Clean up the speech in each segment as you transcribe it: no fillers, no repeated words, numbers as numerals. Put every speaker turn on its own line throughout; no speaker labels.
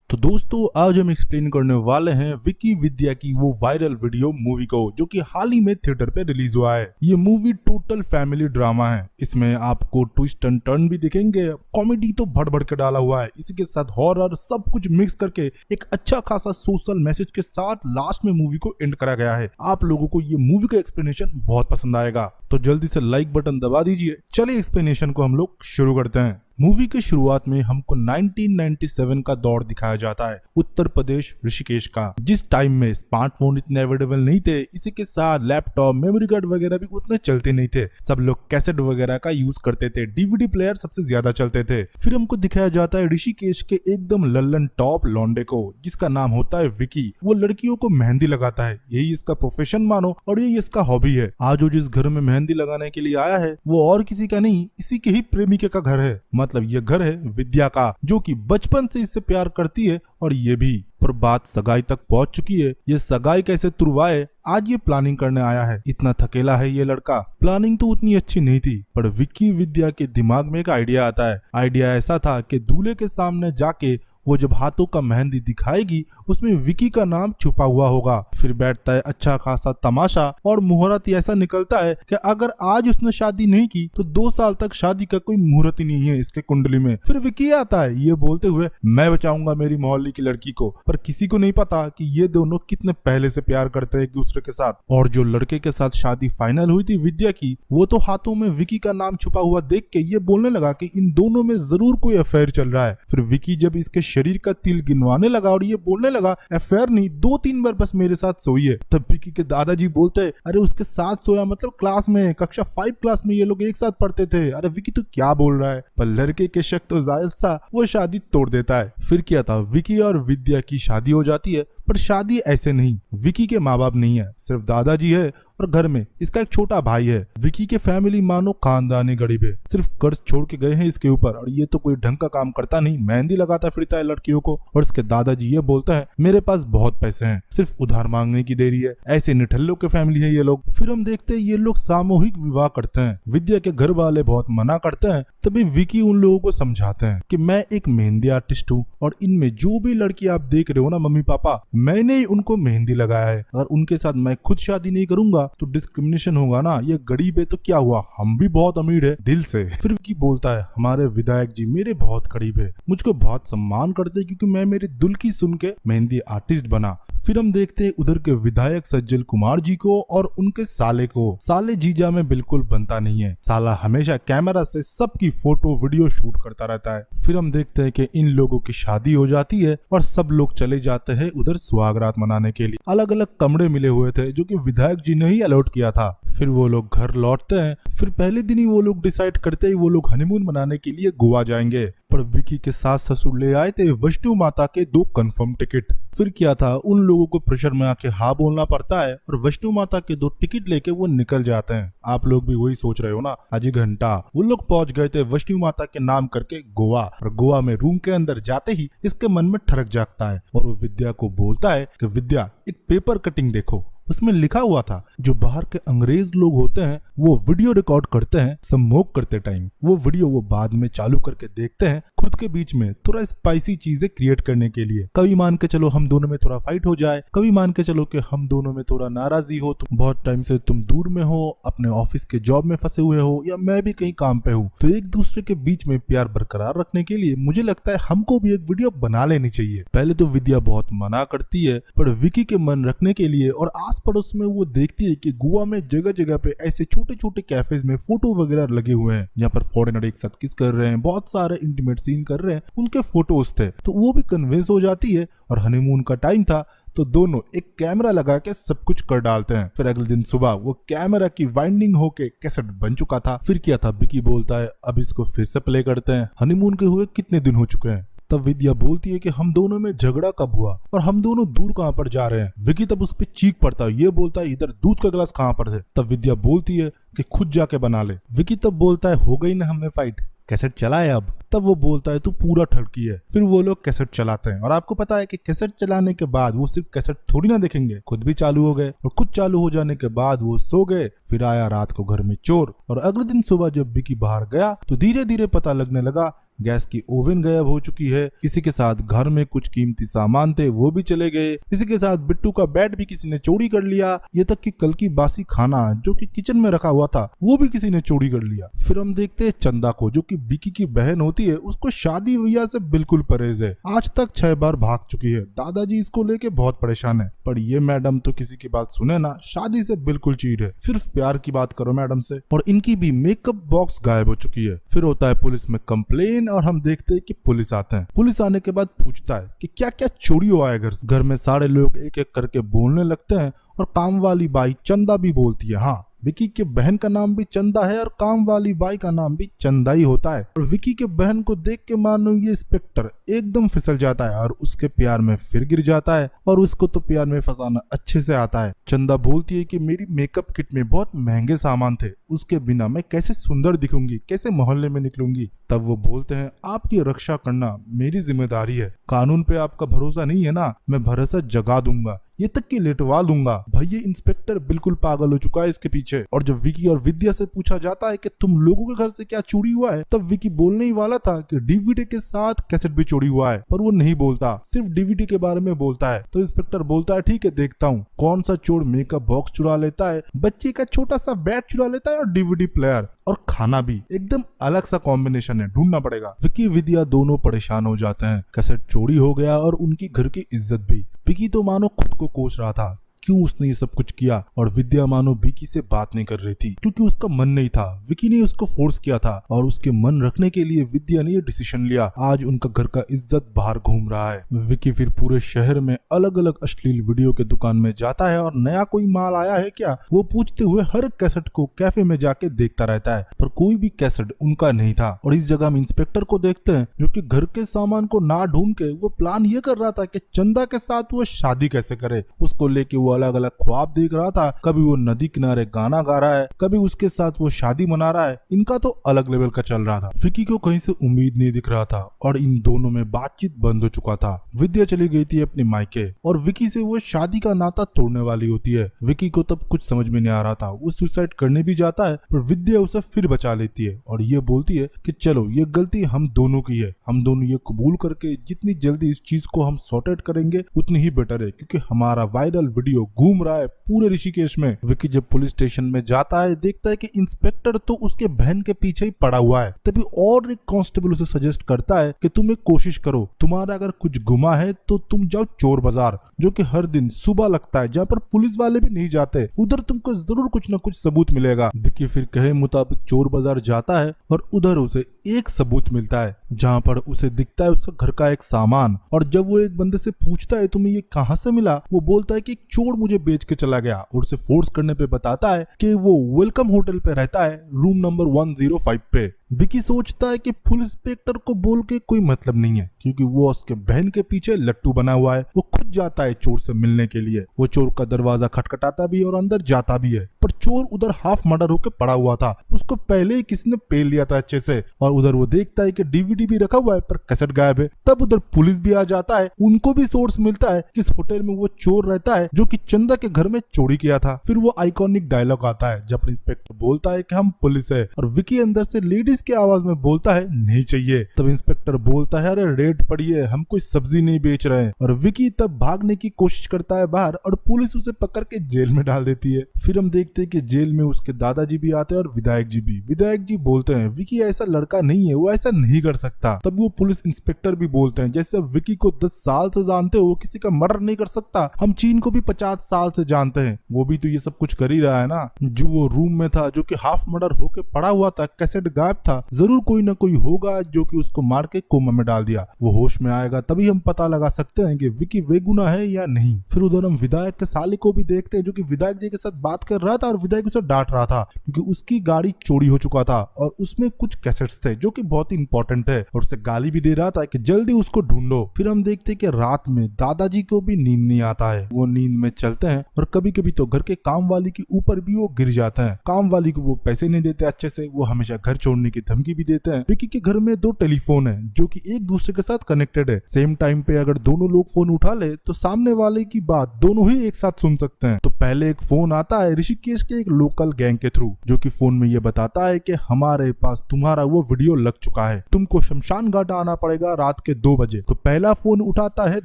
तो दोस्तों आज हम एक्सप्लेन करने वाले हैं विकी विद्या की वो वायरल वीडियो मूवी को जो कि हाल ही में थिएटर पे रिलीज हुआ है। ये मूवी टोटल फैमिली ड्रामा है। इसमें आपको ट्विस्ट एंड टर्न भी दिखेंगे, कॉमेडी तो भर भर के डाला हुआ है, इसी के साथ हॉरर सब कुछ मिक्स करके एक अच्छा खासा सोशल मैसेज के साथ लास्ट में मूवी को एंड करा गया है। आप लोगों को ये मूवी का एक्सप्लेनेशन बहुत पसंद आएगा, तो जल्दी से लाइक बटन दबा दीजिए। चलिए एक्सप्लेनेशन को हम लोग शुरू करते हैं। मूवी की शुरुआत में हमको 1997 का दौर दिखाया जाता है, उत्तर प्रदेश ऋषिकेश का, जिस टाइम में स्मार्टफोन इतने अवेलेबल नहीं थे। इसी के साथ लैपटॉप, मेमोरी कार्ड वगैरह भी उतने चलते नहीं थे। सब लोग कैसेट वगैरह का यूज करते थे, डीवीडी प्लेयर सबसे ज्यादा चलते थे। फिर हमको दिखाया जाता है ऋषिकेश के एकदम लल्लन टॉप लॉन्डे को, जिसका नाम होता है विकी। वो लड़कियों को मेहंदी लगाता है, यही इसका प्रोफेशन मानो और यही इसका हॉबी है। आज वो जिस घर में मेहंदी लगाने के लिए आया है वो और किसी का नहीं, इसी के ही प्रेमिका का घर है। मतलब ये घर है विद्या का, जो कि बचपन से इससे प्यार करती है और ये भी। पर बात सगाई तक पहुंच चुकी है। ये सगाई कैसे तुड़वाए, आज ये प्लानिंग करने आया है। इतना थकेला है ये लड़का। प्लानिंग तो उतनी अच्छी नहीं थी, पर विक्की विद्या के दिमाग में एक आइडिया आता है। आइडिया ऐसा था कि दूल्हे के सामने जाके वो जब हाथों का मेहंदी दिखाएगी उसमें विकी का नाम छुपा हुआ होगा। फिर बैठता है अच्छा खासा तमाशा और मुहूर्त ऐसा निकलता है कि अगर आज उसने शादी नहीं की तो 2 साल तक शादी का कोई मुहूर्त ही नहीं है इसके कुंडली में। फिर विकी आता है ये बोलते हुए, मैं बचाऊंगा मेरी मोहल्ले की लड़की को। पर किसी को नहीं पता कि ये दोनों कितने पहले से प्यार करते हैं एक दूसरे के साथ। और जो लड़के के साथ शादी फाइनल हुई थी विद्या की, वो तो हाथों में विकी का नाम छुपा हुआ देख के ये बोलने लगा कि इन दोनों में जरूर कोई अफेयर चल रहा है। फिर विकी जब इसके शरीर का तिल गिनवाने लगा और ये बोलने लगा, अफेयर नहीं, 2-3 बार बस मेरे साथ सोई है। तब विकी के दादाजी बोलते हैं, अरे उसके साथ सोया मतलब क्लास में, कक्षा 5 क्लास में ये लोग एक साथ पढ़ते थे। अरे विकी तू क्या बोल रहा है। पर लड़के के शक तो जायज सा, वो शादी तोड़ देता है। फिर क्या था, विकी और विद्या की शादी हो जाती है। पर शादी ऐसे नहीं, विकी के माँ बाप नहीं है, सिर्फ दादाजी है और घर में इसका एक छोटा भाई है। विकी के फैमिली मानो खानदानी गरीब है, सिर्फ कर्ज छोड़ के गए हैं इसके ऊपर। और ये तो कोई ढंग का काम करता नहीं, मेहंदी लगाता फिरता है लड़कियों को। और इसके दादाजी ये बोलता है, मेरे पास बहुत पैसे हैं, सिर्फ उधार मांगने की देरी है। ऐसे निठल्लों के फैमिली है ये लोग। फिर हम देखते हैं ये लोग सामूहिक विवाह करते हैं। विद्या के घर वाले बहुत मना करते हैं, तभी विकी उन लोगों को समझाते हैं कि मैं एक मेहंदी आर्टिस्ट हूँ और इनमें जो भी लड़की आप देख रहे हो ना मम्मी पापा, मैंने ही उनको मेहंदी लगाया है। अगर उनके साथ मैं खुद शादी नहीं करूंगा तो डिस्क्रिमिनेशन होगा ना। ये गरीब है तो क्या हुआ, हम भी बहुत अमीर है दिल से। फिर विकी बोलता है, हमारे विधायक जी मेरे बहुत करीब है, मुझको बहुत सम्मान करते हैं क्योंकि मैं मेरे दिल की सुन के मेहंदी आर्टिस्ट बना। फिर हम देखते हैं उधर के विधायक सज्जल कुमार जी को और उनके साले को। साले जीजा में बिल्कुल बनता नहीं है, साला हमेशा कैमरा से सबकी फोटो वीडियो शूट करता रहता है। फिर हम देखते हैं कि इन लोगों की शादी हो जाती है और सब लोग चले जाते हैं उधर सुहागरात मनाने के लिए। अलग अलग कमरे मिले हुए थे जो कि विधायक जी ने ही अलॉट किया था। फिर वो लोग घर लौटते हैं। फिर पहले दिन ही वो लोग डिसाइड करते हैं वो लोग हनीमून मनाने के लिए गोवा जाएंगे। पर विकी के सास ससुर ले आए थे वैष्णो माता के 2 कंफर्म टिकट। फिर क्या था, उन लोगों को प्रेशर में आके हाँ बोलना पड़ता है और वैष्णो माता के 2 टिकट लेके वो निकल जाते हैं। आप लोग भी वही सोच रहे हो ना, आधी घंटा वो लोग पहुंच गए थे वैष्णो माता के नाम करके गोवा। और गोवा में रूम के अंदर जाते ही इसके मन में ठरक जागता है और वो विद्या को बोलता है कि विद्या एक पेपर कटिंग देखो, उसमें लिखा हुआ था जो बाहर के अंग्रेज लोग होते हैं वो वीडियो रिकॉर्ड करते हैं स्मोक करते टाइम। वो वीडियो वो बाद में चालू करके देखते हैं खुद के बीच में थोड़ा स्पाइसी चीजें क्रिएट करने के लिए। कभी मान के चलो हम दोनों में थोड़ा फाइट हो जाए, कभी मान के चलो कि हम दोनों में थोड़ा नाराजगी हो, तुम बहुत टाइम से तुम दूर में हो, अपने ऑफिस के जॉब में फंसे हुए हो या मैं भी कहीं काम पे हूँ, तो एक दूसरे के बीच में प्यार बरकरार रखने के लिए मुझे लगता है हमको भी एक वीडियो बना लेनी चाहिए। पहले तो विद्या बहुत मना करती है, पर विकी के मन रखने के लिए और आस पड़ोस में वो देखती है कि गोवा में जगह जगह पे ऐसे छोटे छोटे कैफेज में फोटो वगैरह लगे हुए हैं जहाँ पर फॉरेनर एक साथ किस कर रहे हैं, बहुत सारे इंटीमेट सीन कर रहे हैं, उनके फोटोज थे। तो वो भी कन्विंस हो जाती है और हनीमून का टाइम था तो दोनों एक कैमरा लगा के सब कुछ कर डालते हैं। फिर अगले दिन सुबह वो कैमरा की वाइंडिंग होके कैसेट बन चुका था। फिर क्या था, विकी बोलता है अब इसको फिर से प्ले करते हैं, हनीमून के हुए कितने दिन हो चुके हैं। तब विद्या बोलती है कि हम दोनों में झगड़ा कब हुआ और हम दोनों दूर कहाँ पर जा रहे हैं। विकी तब उस पर चीख पड़ता है, ये बोलता है इधर दूध का गिलास कहाँ पर थे। तब विद्या बोलती है कि खुद जाके बना ले। विकी तब बोलता है हो गई ना हमें फाइट, कैसेट चला है अब। तब वो बोलता है तू पूरा ठड़की है। फिर वो लोग कैसेट चलाते हैं और आपको पता है कि कैसेट चलाने के बाद वो सिर्फ कैसेट थोड़ी ना देखेंगे, खुद भी चालू हो गए और खुद चालू हो जाने के बाद वो सो गए। फिर आया रात को घर में चोर और अगले दिन सुबह जब विकी बाहर गया तो धीरे धीरे पता लगने लगा गैस की ओवन गायब हो चुकी है। इसी के साथ घर में कुछ कीमती सामान थे वो भी चले गए। इसी के साथ बिट्टू का बैट भी किसी ने चोरी कर लिया। ये तक कि कल की बासी खाना जो कि किचन में रखा हुआ था वो भी किसी ने चोरी कर लिया। फिर हम देखते हैं चंदा को, जो कि विकी की बहन होती है। उसको शादी वैया से बिल्कुल परहेज है। आज तक 6 बार भाग चुकी है। दादाजी इसको लेके बहुत परेशान है, पर ये मैडम तो किसी की बात सुने ना, शादी से बिल्कुल चीर है। सिर्फ प्यार की बात करो मैडम से। और इनकी भी मेकअप बॉक्स गायब हो चुकी है। फिर होता है पुलिस में कंप्लेन और हम देखते हैं कि पुलिस आते हैं। पुलिस आने के बाद पूछता है कि क्या क्या चोरी हुआ है घर से। घर में सारे लोग एक एक करके बोलने लगते हैं और काम वाली बाई चंदा भी बोलती है। हाँ, विकी के बहन का नाम भी चंदा है और काम वाली बाई का नाम भी चंदा ही होता है। और विकी के बहन को देख के मानो ये इंस्पेक्टर एकदम फिसल जाता है और उसके प्यार में फिर गिर जाता है और उसको तो प्यार में फंसाना अच्छे से आता है। चंदा बोलती है कि मेरी मेकअप किट में बहुत महंगे सामान थे, उसके बिना मैं कैसे सुंदर दिखूंगी, कैसे मोहल्ले में निकलूंगी। तब वो बोलते हैं आपकी रक्षा करना मेरी जिम्मेदारी है। कानून पे आपका भरोसा नहीं है ना, मैं भरोसा जगा दूंगा, ये तक कि लेटवा दूंगा। भाई ये इंस्पेक्टर बिल्कुल पागल हो चुका है इसके पीछे। और जब विकी और विद्या से पूछा जाता है कि तुम लोगों के घर से क्या चोरी हुआ है, तब विकी बोलने ही वाला था कि डीवीडी के साथ कैसेट भी चोरी हुआ है, पर वो नहीं बोलता, सिर्फ डीवीडी के बारे में बोलता है। तो इंस्पेक्टर बोलता है ठीक है देखता हूँ कौन सा चोर मेकअप बॉक्स चुरा लेता है, बच्चे का छोटा सा बैट चुरा लेता है और डीवीडी प्लेयर और खाना भी। एकदम अलग सा कॉम्बिनेशन है, ढूंढना पड़ेगा। विकी विद्या दोनों परेशान हो जाते हैं। कैसेट चोरी हो गया और उनकी घर की इज्जत भी। विकी तो मानो खुद को कोस रहा था क्यों उसने ये सब कुछ किया, और विद्या मानो विकी से बात नहीं कर रही थी क्योंकि उसका मन नहीं था। विकी ने उसको फोर्स किया था और उसके मन रखने के लिए विद्या ने ये डिसीजन लिया। आज उनका घर का इज्जत बाहर घूम रहा है। विकी फिर पूरे शहर में अलग अलग अश्लील वीडियो के दुकान में जाता है और नया कोई माल आया है क्या, वो पूछते हुए हर कैसेट को कैफे में जाके देखता रहता है, पर कोई भी कैसेट उनका नहीं था। और इस जगह हम इंस्पेक्टर को देखते हैं जो कि घर के सामान को ना ढूंढ के वो प्लान ये कर रहा था कि चंदा के साथ वो शादी कैसे करे। उसको लेके वो अलग अलग ख्वाब देख रहा था। कभी वो नदी किनारे गाना गा रहा है, कभी उसके साथ वो शादी मना रहा है। इनका तो अलग लेवल का चल रहा था। विकी को कहीं से उम्मीद नहीं दिख रहा था और इन दोनों में बातचीत बंद हो चुका था। विद्या चली गई थी अपने मायके और विकी से वो शादी का नाता तोड़ने वाली होती है। विकी को तब कुछ समझ में नहीं आ रहा था। वो सुसाइड करने भी जाता है पर विद्या उसे फिर बचा लेती है और ये बोलती है कि चलो ये गलती हम दोनों की है, हम दोनों ये कबूल करके जितनी जल्दी इस चीज को हम सॉर्ट आउट करेंगे उतनी ही बेटर है, क्योंकि हमारा वायरल वीडियो घूम रहा है पूरे ऋषिकेश में। विकी जब पुलिस स्टेशन में जाता है देखता है कि इंस्पेक्टर तो उसके बहन के पीछे ही पड़ा हुआ है। तभी और एक कांस्टेबल उसे सजेस्ट करता है कि तुम एक कोशिश करो, तुम्हारा अगर कुछ गुमा है तो तुम जाओ चोर बाजार, जो कि हर दिन सुबह लगता है, जहाँ पर पुलिस वाले भी नहीं जाते। उधर तुमको जरूर कुछ न कुछ सबूत मिलेगा। विकी फिर कहे मुताबिक चोर बाजार जाता है और उधर उसे एक सबूत मिलता है जहाँ पर उसे दिखता है उसका घर का एक सामान। और जब वो एक बंदे से पूछता है तुम्हें ये कहाँ से मिला, वो बोलता है कि एक चोर मुझे बेच के चला गया और उसे फोर्स करने पे बताता है कि वो वेलकम होटल पे रहता है, रूम नंबर 105 पे। विकी सोचता है कि पुलिस इंस्पेक्टर को बोल के कोई मतलब नहीं है क्योंकि वो उसके बहन के पीछे लट्टू बना हुआ है। वो खुद जाता है चोर से मिलने के लिए। वो चोर का दरवाजा खटखटाता भी है और अंदर जाता भी है, पर चोर उधर हाफ मर्डर होकर पड़ा हुआ था। उसको पहले ही किसी ने पेल लिया था अच्छे से। और उधर वो देखता है कि डीवीडी भी रखा हुआ है पर कैसेट गायब है। तब उधर पुलिस भी आ जाता है। उनको भी सोर्स मिलता है कि इस होटल में वो चोर रहता है जो कि चंदा के घर में चोरी किया था। फिर वो आइकॉनिक डायलॉग आता है जब इंस्पेक्टर बोलता है कि हम पुलिस है, और विकी अंदर से लेडीज की आवाज में बोलता है नहीं चाहिए। तब इंस्पेक्टर बोलता है अरे रेड पड़ी है, हम कोई सब्जी नहीं बेच रहे हैं। और विकी तब भागने की कोशिश करता है बाहर और पुलिस उसे पकड़ के जेल में डाल देती है। फिर हम देखते हैं कि जेल में उसके दादाजी भी आते हैं और विधायक जी भी। विधायक जी बोलते हैं विकी ऐसा लड़का नहीं है, वो ऐसा नहीं कर सकता। तब वो पुलिस इंस्पेक्टर भी बोलते हैं जैसे विकी को 10 साल से जानते हो, वो किसी का मर्डर नहीं कर सकता। हम चीन को भी 50 साल से जानते हैं, वो भी तो ये सब कुछ कर ही रहा है ना। जो वो रूम में था जो कि हाफ मर्डर होके पड़ा हुआ था, कैसेट गायब था, जरूर कोई ना कोई होगा जो कि उसको मार के कोमा में डाल दिया। वो होश में आएगा तभी हम पता लगा सकते हैं कि विकी बेगुनाह है या नहीं। फिर उधर हम विधायक के साले को भी देखते हैं जो कि विधायक जी के साथ बात कर रहा था और विधायक उसे डांट रहा था क्योंकि उसकी गाड़ी चोरी हो चुका था और उसमें कुछ कैसेट्स थे जो कि बहुत ही इंपॉर्टेंट है, और उसे गाली भी दे रहा था कि जल्दी उसको ढूंढो। फिर हम देखते हैं कि रात में दादाजी को भी नींद नहीं आता है। वो नींद में चलते हैं और कभी कभी तो घर के काम वाली के ऊपर भी वो गिर जाते हैं। काम वाली को वो पैसे नहीं देते अच्छे से, वो हमेशा घर छोड़ने की धमकी भी देते हैं। विकी के घर में 2 टेलीफोन है जो कि एक दूसरे के साथ कनेक्टेड है। सेम टाइम पे अगर दोनों लोग फोन उठा ले तो सामने वाले की बात दोनों ही एक साथ सुन सकते हैं। तो पहले एक फोन आता है ऋषिकेश के एक लोकल गैंग के थ्रू, जो कि फोन में ये बताता है कि हमारे पास तुम्हारा वो वीडियो लग चुका है, तुमको शमशान घाट आना पड़ेगा रात के 2 बजे। तो पहला फोन उठाता है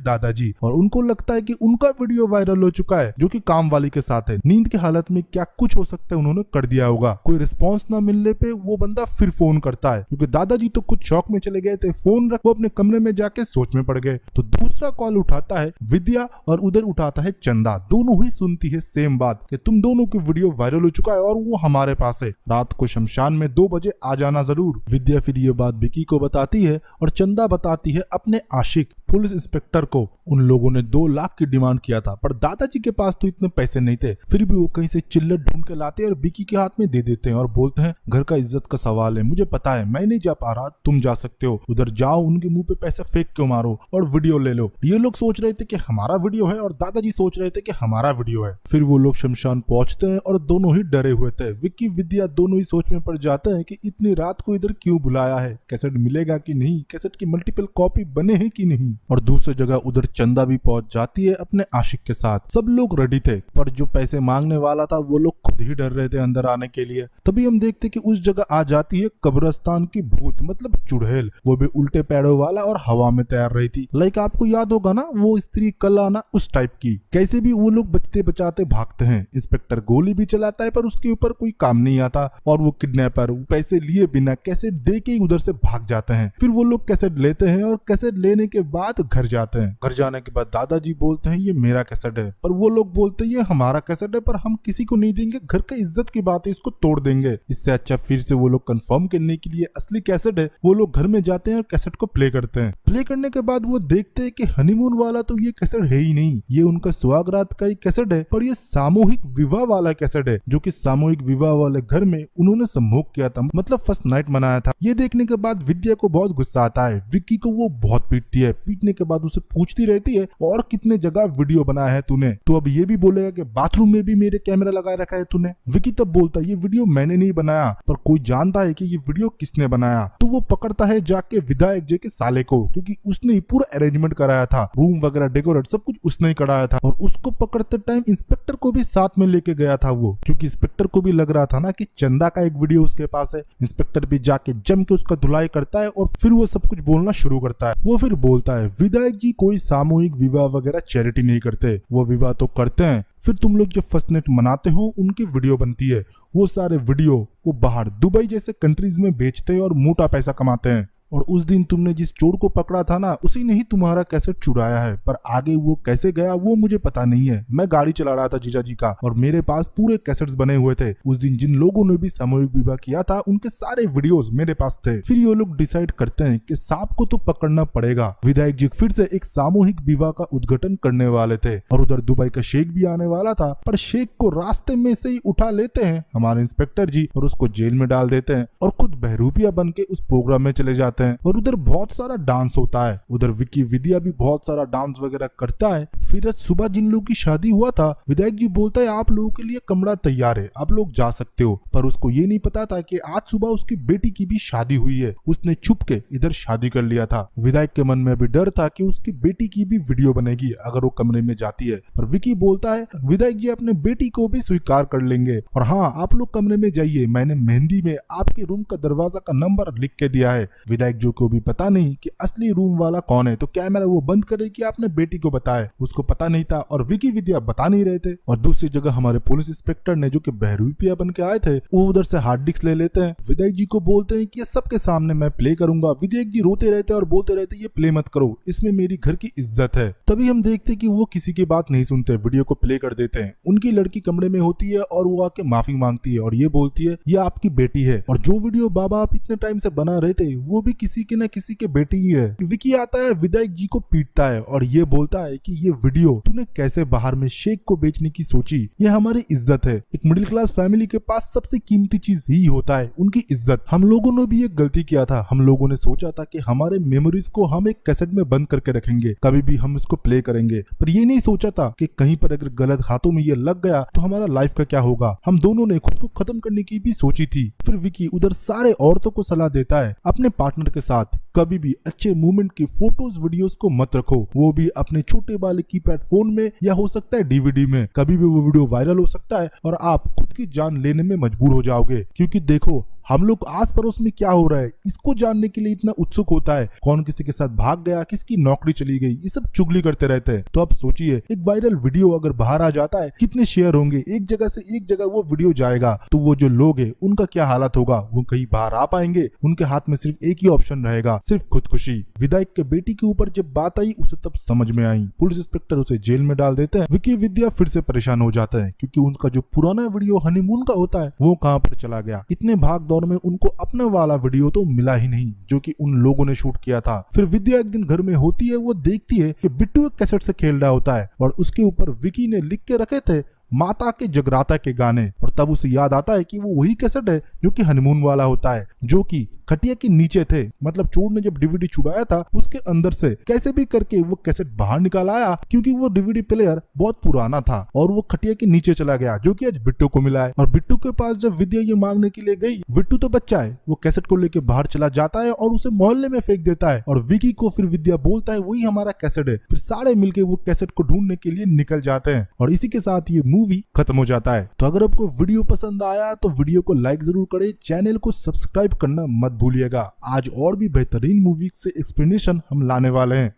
दादाजी और उनको लगता है कि उनका वीडियो वायरल हो चुका है, जो कि काम वाली के साथ है। नींद की हालत में क्या कुछ हो सकता है उन्होंने कर दिया होगा। कोई रिस्पॉन्स ना मिलने पे वो बंदा फिर फोन करता है, क्योंकि दादाजी तो कुछ शौक में चले गए थे, फोन रख वो अपने कमरे में जाके सोच में पड़ गए। तो दूसरा कॉल उठाता है विद्या और उधर उठाता है चंदा। दोनों ही सुनती है सेम बात कि तुम दोनों की वीडियो वायरल हो चुका है और वो हमारे पास है, रात को शमशान में 2 बजे आ जाना जरूर। विद्या फिर ये बात विकी को बताती है और चंदा बताती है अपने आशिक पुलिस इंस्पेक्टर को। उन लोगों ने 2 लाख की डिमांड किया था, पर दादाजी के पास तो इतने पैसे नहीं थे। फिर भी वो कहीं से चिल्लर ढूंढ के लाते और विकी के हाथ में दे देते हैं और बोलते हैं घर का इज्जत का सवाल है, मुझे पता है मैं नहीं जा पा रहा, तुम जा सकते हो, उधर जाओ, उनके मुंह पे पैसा फेंक के मारो और वीडियो ले लो। ये लोग सोच रहे थे कि हमारा वीडियो है और दादाजी सोच रहे थे कि हमारा वीडियो है। फिर वो लोग शमशान पहुंचते हैं और दोनों ही डरे हुए थे। विक्की विद्या दोनों ही सोच में पड़ जाते हैं कि इतनी रात को इधर क्यों बुलाया है, कैसेट मिलेगा कि नहीं, कैसेट की मल्टीपल कॉपी बने हैं कि नहीं। और दूसरी जगह उधर चंदा भी पहुंच जाती है अपने आशिक के साथ। सब लोग रेडी थे, पर जो पैसे मांगने वाला था वो लोग खुद ही डर रहे थे अंदर आने के लिए। तभी हम देखते कि उस जगह आ जाती है कब्रिस्तान की भूत, मतलब चुड़ैल, वो भी उल्टे पैरों वाला और हवा में तैर रही थी। लाइक आपको याद होगा ना वो स्त्री कल आना, उस टाइप की। कैसे भी वो लोग बचते बचाते भागते हैं। इंस्पेक्टर गोली भी चलाता है पर उसके ऊपर कोई काम नहीं आता और वो किडनैपर पैसे लिए बिना कैसेट दे के उधर से भाग जाते हैं। फिर वो लोग कैसेट लेते हैं और कैसेट लेने के बाद घर जाते हैं। घर जाने के बाद दादाजी बोलते हैं ये मेरा कैसेट है, पर वो लोग बोलते हैं ये हमारा कैसेट है, पर हम किसी को नहीं देंगे, घर का इज्जत की बात है, इसको तोड़ देंगे। इससे अच्छा फिर से वो लोग कंफर्म करने के लिए असली कैसेट है वो लोग घर में जाते हैं और कैसेट को प्ले करते हैं। प्ले करने के बाद वो देखते हैं कि हनीमून वाला तो ये कैसेट है ही नहीं, ये उनका सुहागरात का ही कैसेट है, पर ये सामूहिक विवाह वाला कैसेट है, जो कि सामूहिक विवाह वाले घर में उन्होंने सम्मोग किया था, मतलब फर्स्ट नाइट मनाया था। ये देखने के बाद विद्या को बहुत गुस्सा आता है। विक्की को वो बहुत पीटती है। पीटने के बाद उसे पूछती रहती है और कितने जगह वीडियो बनाया है तूने, तो अब ये भी बोलेगा कि बाथरूम में भी मेरे कैमरा लगाए रखा है तूने। विक्की तब बोलता है ये वीडियो मैंने नहीं बनाया, पर कोई जानता है कि ये वीडियो किसने बनाया। तो वो पकड़ता है जाके विधायक जी के साले को, क्योंकि उसने ही पूरा अरेंजमेंट कराया था, रूम वगैरह डेकोरेट सब कुछ उसने ही कराया था। और उसको पकड़ते टाइम इंस्पेक्टर को भी साथ में लेके गया था वो, क्योंकि इंस्पेक्टर को भी लग रहा था ना कि चंदा का एक वीडियो उसके पास है। इंस्पेक्टर भी जाके जम के उसका धुलाई करता है और फिर वो सब कुछ बोलना शुरू करता है। वो फिर बोलता है विधायक जी कोई सामूहिक विवाह वगैरह चैरिटी नहीं करते, वो विवाह तो करते हैं, फिर तुम लोग जो फर्स्ट नाइट मनाते हो उनकी वीडियो बनती है, वो सारे वीडियो वो बाहर दुबई जैसे कंट्रीज में बेचते हैं और मोटा पैसा कमाते हैं। और उस दिन तुमने जिस चोर को पकड़ा था ना, उसी ने ही तुम्हारा कैसेट चुराया है, पर आगे वो कैसे गया वो मुझे पता नहीं है। मैं गाड़ी चला रहा था जीजा जी का और मेरे पास पूरे कैसेट्स बने हुए थे। उस दिन जिन लोगों ने भी सामूहिक विवाह किया था उनके सारे वीडियोस मेरे पास थे। फिर ये लोग डिसाइड करते हैं कि सांप को तो पकड़ना पड़ेगा। विधायक जी फिर से एक सामूहिक विवाह का उद्घाटन करने वाले थे और उधर दुबई का शेख भी आने वाला था, पर शेख को रास्ते में से ही उठा लेते हैं हमारे इंस्पेक्टर जी और उसको जेल में डाल देते हैं और खुद बहरूपिया बन के उस प्रोग्राम में चले जाते हैं। और उधर बहुत सारा डांस होता है। उधर विक्की विद्या भी बहुत सारा डांस वगैरह करता है। फिर आज सुबह जिन लोगों की शादी हुआ था, विधायक जी बोलता है आप लोगों के लिए कमरा तैयार है, आप लोग जा सकते हो, पर उसको ये नहीं पता था कि आज सुबह उसकी बेटी की भी शादी हुई है। उसने छुप के इधर शादी कर लिया था। विधायक के मन में भी डर था कि उसकी बेटी की भी वीडियो बनेगी अगर वो कमरे में जाती है, पर विक्की बोलता है विधायक जी अपने बेटी को भी स्वीकार कर लेंगे और हाँ आप लोग कमरे में जाइए, मैंने मेहंदी में आपके रूम का दरवाजा का नंबर लिख के दिया है। विधायक जो को भी पता नहीं कि असली रूम वाला कौन है, तो कैमरा वो बंद करे कि आपने बेटी को बताया, उसको पता नहीं था और विकी विद्या बता नहीं रहे थे। और दूसरी जगह हमारे पुलिस इंस्पेक्टर ने जो कि बहरूपिया बन के आए थे वो उधर से हार्ड डिस्क ले लेते हैं। विधायक जी को बोलते हैं कि ये सबके सामने मैं प्ले करूंगा। विधायक जी रोते रहते हैं और बोलते रहते ये प्ले मत करो, इसमें मेरी घर की इज्जत है। तभी हम देखते कि वो किसी की बात नहीं सुनते, वीडियो को प्ले कर देते हैं। उनकी लड़की कमरे में होती है और वो आके माफी मांगती है और ये बोलती है ये आपकी बेटी है और जो वीडियो बाबा आप इतने टाइम से बना रहे थे वो भी किसी के न किसी के बेटी ही है। विकी आता है, विधायक जी को पीटता है और ये बोलता है कि ये वीडियो तूने कैसे बाहर में शेख को बेचने की सोची, ये हमारी इज्जत है। एक मिडिल क्लास फैमिली के पास सबसे कीमती चीज ही होता है उनकी इज्जत। हम लोगों ने भी एक गलती किया था, हम लोगों ने सोचा था कि हमारे मेमोरीज को हम एक कैसेट में बंद करके रखेंगे, कभी भी हम इसको प्ले करेंगे, पर ये नहीं सोचा था कि कहीं पर अगर गलत हाथों में ये लग गया तो हमारा लाइफ का क्या होगा। हम दोनों ने खुद को खत्म करने की भी सोची थी। फिर विकी उधर सारे औरतों को सलाह देता है अपने पार्टनर के साथ कभी भी अच्छे मूवमेंट की फोटोज वीडियोस को मत रखो, वो भी अपने छोटे वाले कीपैड फोन में या हो सकता है डीवीडी में। कभी भी वो वीडियो वायरल हो सकता है और आप खुद की जान लेने में मजबूर हो जाओगे, क्योंकि देखो हम लोग आस पड़ोस में क्या हो रहा है इसको जानने के लिए इतना उत्सुक होता है। कौन किसी के साथ भाग गया, किसकी नौकरी चली गई, ये सब चुगली करते रहते हैं। तो अब सोचिए एक वायरल वीडियो अगर बाहर आ जाता है कितने शेयर होंगे, एक जगह से एक जगह वो वीडियो जाएगा, तो वो जो लोग हैं उनका क्या हालत होगा, वो कहीं बाहर आ पाएंगे? उनके हाथ में सिर्फ एक ही ऑप्शन रहेगा, सिर्फ खुदकुशी। विधायक के बेटी के ऊपर जब बात आई उसे तब समझ में आई। पुलिस इंस्पेक्टर उसे जेल में डाल देते हैं। विकी विद्या फिर से परेशान हो जाता है क्योंकि उनका जो पुराना वीडियो हनीमून का होता है वो कहाँ पर चला गया। इतने भाग दौड़ में उनको अपने वाला वीडियो तो मिला ही नहीं जो कि उन लोगों ने शूट किया था। फिर विद्या एक दिन घर में होती है, वो देखती है कि बिट्टू एक कैसेट से खेल रहा होता है और उसके ऊपर विकी ने लिख के रखे थे माता के जगराता के गाने, और तब उसे याद आता है कि वो वही कैसेट है जो कि हनीमून वाला होता है, जो कि खटिया के नीचे थे। मतलब चोर ने जब डीवीडी छुड़ाया था उसके अंदर से कैसे भी करके वो कैसेट बाहर निकाल आया, क्योंकि वो डीवीडी प्लेयर बहुत पुराना था और वो खटिया के नीचे चला गया, जो कि आज बिट्टू को मिला है। और बिट्टू के पास जब विद्या ये मांगने के लिए गई, बिट्टू तो बच्चा है, वो कैसेट को लेके बाहर चला जाता है और उसे मोहल्ले में फेंक देता है। और विकी को फिर विद्या बोलता है वही हमारा कैसेट है। फिर सारे मिलके वो कैसेट को ढूंढने के लिए निकल जाते हैं और इसी के साथ ये मूवी खत्म हो जाता है। तो अगर आपको वीडियो पसंद आया तो वीडियो को लाइक जरूर करें, चैनल को सब्सक्राइब करना मत भूलिएगा। आज और भी बेहतरीन मूवी से एक्सप्लेनेशन हम लाने वाले हैं।